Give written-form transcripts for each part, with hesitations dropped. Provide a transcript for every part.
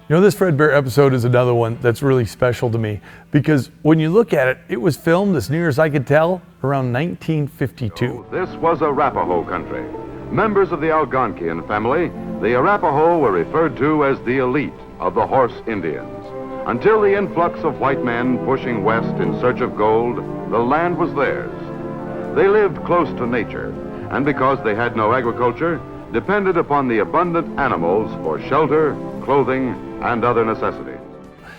You know, this Fred Bear episode is another one that's really special to me because when you look at it, it was filmed, as near as I could tell, around 1952. This was Arapaho country. Members of the Algonquian family, the Arapaho were referred to as the elite of the horse Indians. Until the influx of white men pushing west in search of gold, the land was theirs. They lived close to nature, and because they had no agriculture, depended upon the abundant animals for shelter, clothing, and other necessities.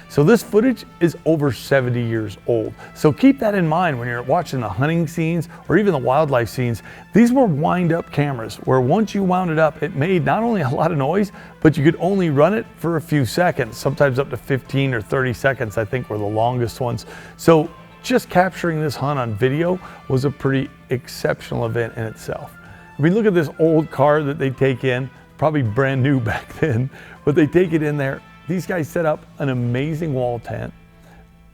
So this footage is over 70 years old. So keep that in mind when you're watching the hunting scenes or even the wildlife scenes. These were wind-up cameras where once you wound it up, it made not only a lot of noise, but you could only run it for a few seconds, sometimes up to 15 or 30 seconds, I think were the longest ones. So just capturing this hunt on video was a pretty exceptional event in itself. I mean, look at this old car that they take in, probably brand new back then, but they take it in there. These guys set up an amazing wall tent.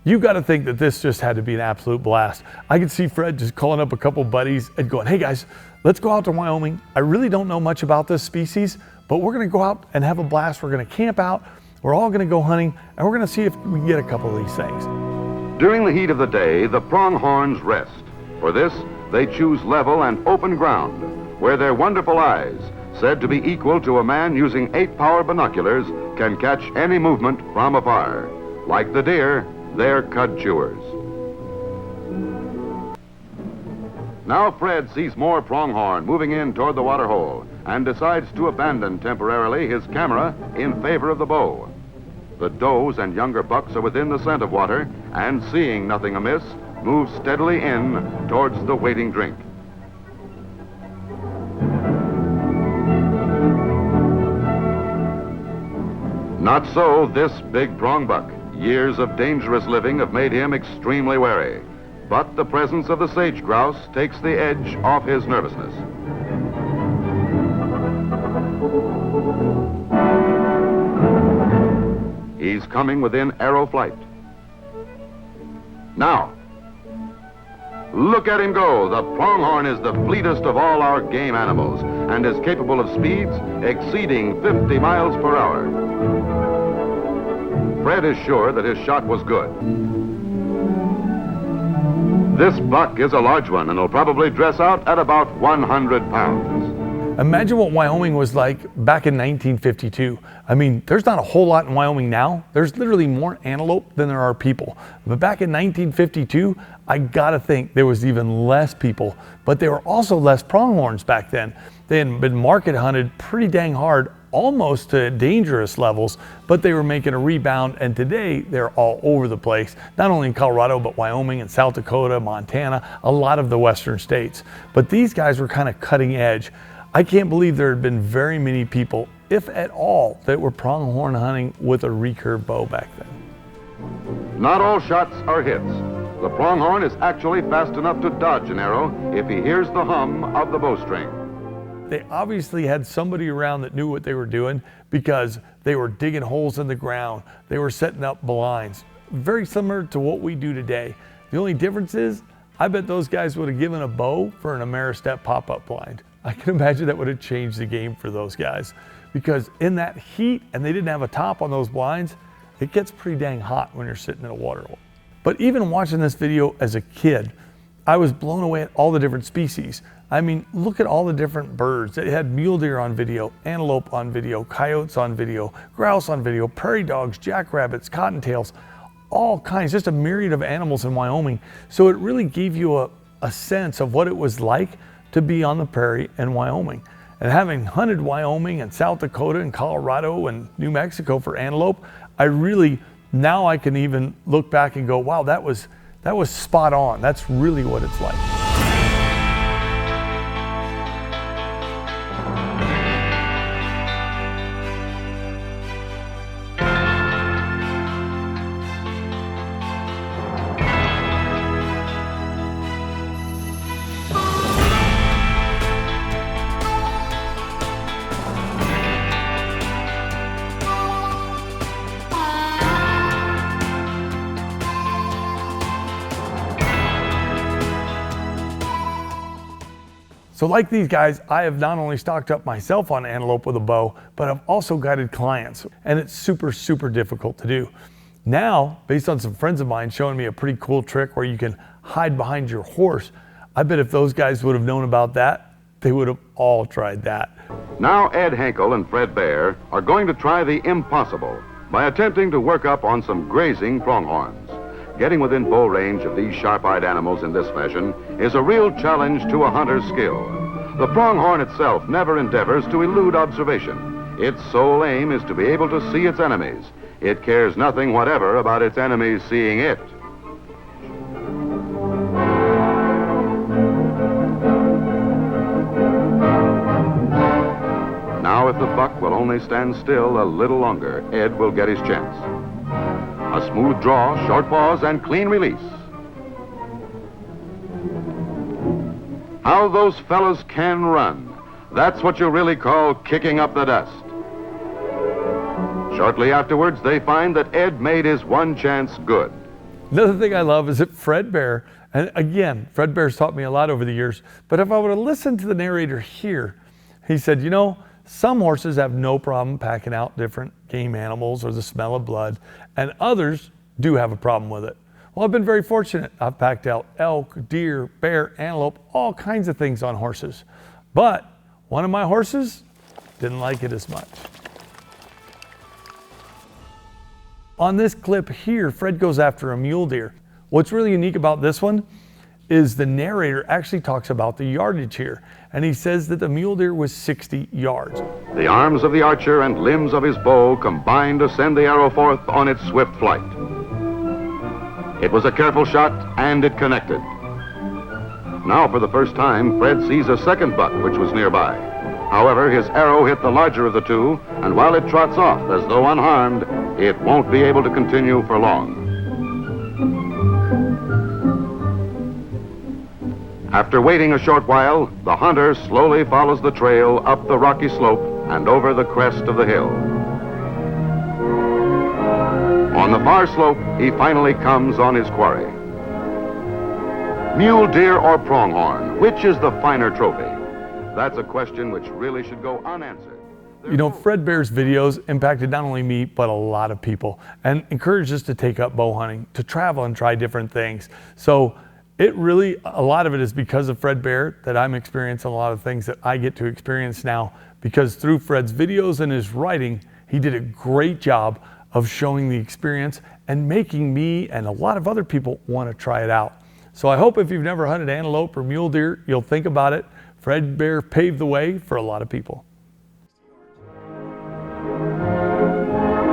You got to think that this just had to be an absolute blast. I could see Fred just calling up a couple buddies and going, hey guys, let's go out to Wyoming. I really don't know much about this species, but we're going to go out and have a blast. We're going to camp out. We're all going to go hunting, and we're going to see if we can get a couple of these things. During the heat of the day, the pronghorns rest. For this, they choose level and open ground, where their wonderful eyes, said to be equal to a man using 8-power binoculars, can catch any movement from afar. Like the deer, they're cud chewers. Now Fred sees more pronghorn moving in toward the water hole and decides to abandon temporarily his camera in favor of the bow. The does and younger bucks are within the scent of water and, seeing nothing amiss, move steadily in towards the waiting drink. Not so this big prongbuck. Years of dangerous living have made him extremely wary. But the presence of the sage grouse takes the edge off his nervousness. He's coming within arrow flight. Now, look at him go. The pronghorn is the fleetest of all our game animals and is capable of speeds exceeding 50 miles per hour. Fred is sure that his shot was good. This buck is a large one and will probably dress out at about 100 pounds. Imagine what Wyoming was like back in 1952. I mean, there's not a whole lot in Wyoming now. There's literally more antelope than there are people. But back in 1952, I gotta think there was even less people, but there were also less pronghorns back then. They had been market hunted pretty dang hard, almost to dangerous levels, but they were making a rebound, and today they're all over the place, not only in Colorado, but Wyoming and South Dakota, Montana, a lot of the western states. But these guys were kind of cutting edge. I can't believe there had been very many people, if at all, that were pronghorn hunting with a recurve bow back then. Not all shots are hits. The pronghorn is actually fast enough to dodge an arrow if he hears the hum of the bowstring. They obviously had somebody around that knew what they were doing because they were digging holes in the ground. They were setting up blinds. Very similar to what we do today. The only difference is, I bet those guys would have given a bow for an Ameristep pop-up blind. I can imagine that would have changed the game for those guys because in that heat, and they didn't have a top on those blinds, it gets pretty dang hot when you're sitting in a water hole. But even watching this video as a kid, I was blown away at all the different species. I mean, look at all the different birds. It had mule deer on video, antelope on video, coyotes on video, grouse on video, prairie dogs, jackrabbits, cottontails, all kinds, just a myriad of animals in Wyoming. So it really gave you a sense of what it was like to be on the prairie in Wyoming. And having hunted Wyoming and South Dakota and Colorado and New Mexico for antelope, now I can even look back and go, wow, that was spot on. That's really what it's like. So like these guys, I have not only stocked up myself on antelope with a bow, but I've also guided clients, and it's super, super difficult to do. Now, based on some friends of mine showing me a pretty cool trick where you can hide behind your horse, I bet if those guys would have known about that, they would have all tried that. Now Ed Henkel and Fred Bear are going to try the impossible by attempting to work up on some grazing pronghorns. Getting within bow range of these sharp-eyed animals in this fashion is a real challenge to a hunter's skill. The pronghorn itself never endeavors to elude observation. Its sole aim is to be able to see its enemies. It cares nothing whatever about its enemies seeing it. Now, if the buck will only stand still a little longer, Ed will get his chance. A smooth draw, short pause, and clean release. How those fellows can run. That's what you really call kicking up the dust. Shortly afterwards, they find that Ed made his one chance good. Another thing I love is that Fred Bear, and again, Fred Bear's taught me a lot over the years, but if I would have listened to the narrator here, he said, you know, some horses have no problem packing out different game animals or the smell of blood, and others do have a problem with it. Well, I've been very fortunate. I've packed out elk, deer, bear, antelope, all kinds of things on horses. But one of my horses didn't like it as much. On this clip here, Fred goes after a mule deer. What's really unique about this one is the narrator actually talks about the yardage here, and he says that the mule deer was 60 yards. The arms of the archer and limbs of his bow combined to send the arrow forth on its swift flight. It was a careful shot, and it connected. Now, for the first time, Fred sees a second buck which was nearby. However, his arrow hit the larger of the two, and while it trots off as though unharmed, it won't be able to continue for long. After waiting a short while, the hunter slowly follows the trail up the rocky slope and over the crest of the hill. On the far slope, he finally comes on his quarry. Mule deer or pronghorn, which is the finer trophy? That's a question which really should go unanswered. You know, Fred Bear's videos impacted not only me, but a lot of people, and encouraged us to take up bow hunting, to travel and try different things. So it really, a lot of it is because of Fred Bear that I'm experiencing a lot of things that I get to experience now, because through Fred's videos and his writing, he did a great job of showing the experience and making me and a lot of other people want to try it out. So I hope if you've never hunted antelope or mule deer, you'll think about it. Fred Bear paved the way for a lot of people.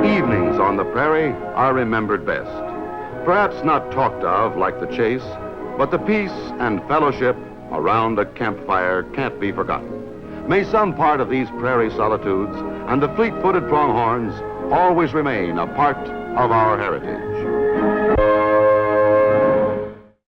Evenings on the prairie are remembered best. Perhaps not talked of like the chase, but the peace and fellowship around a campfire can't be forgotten. May some part of these prairie solitudes and the fleet-footed pronghorns always remain a part of our heritage.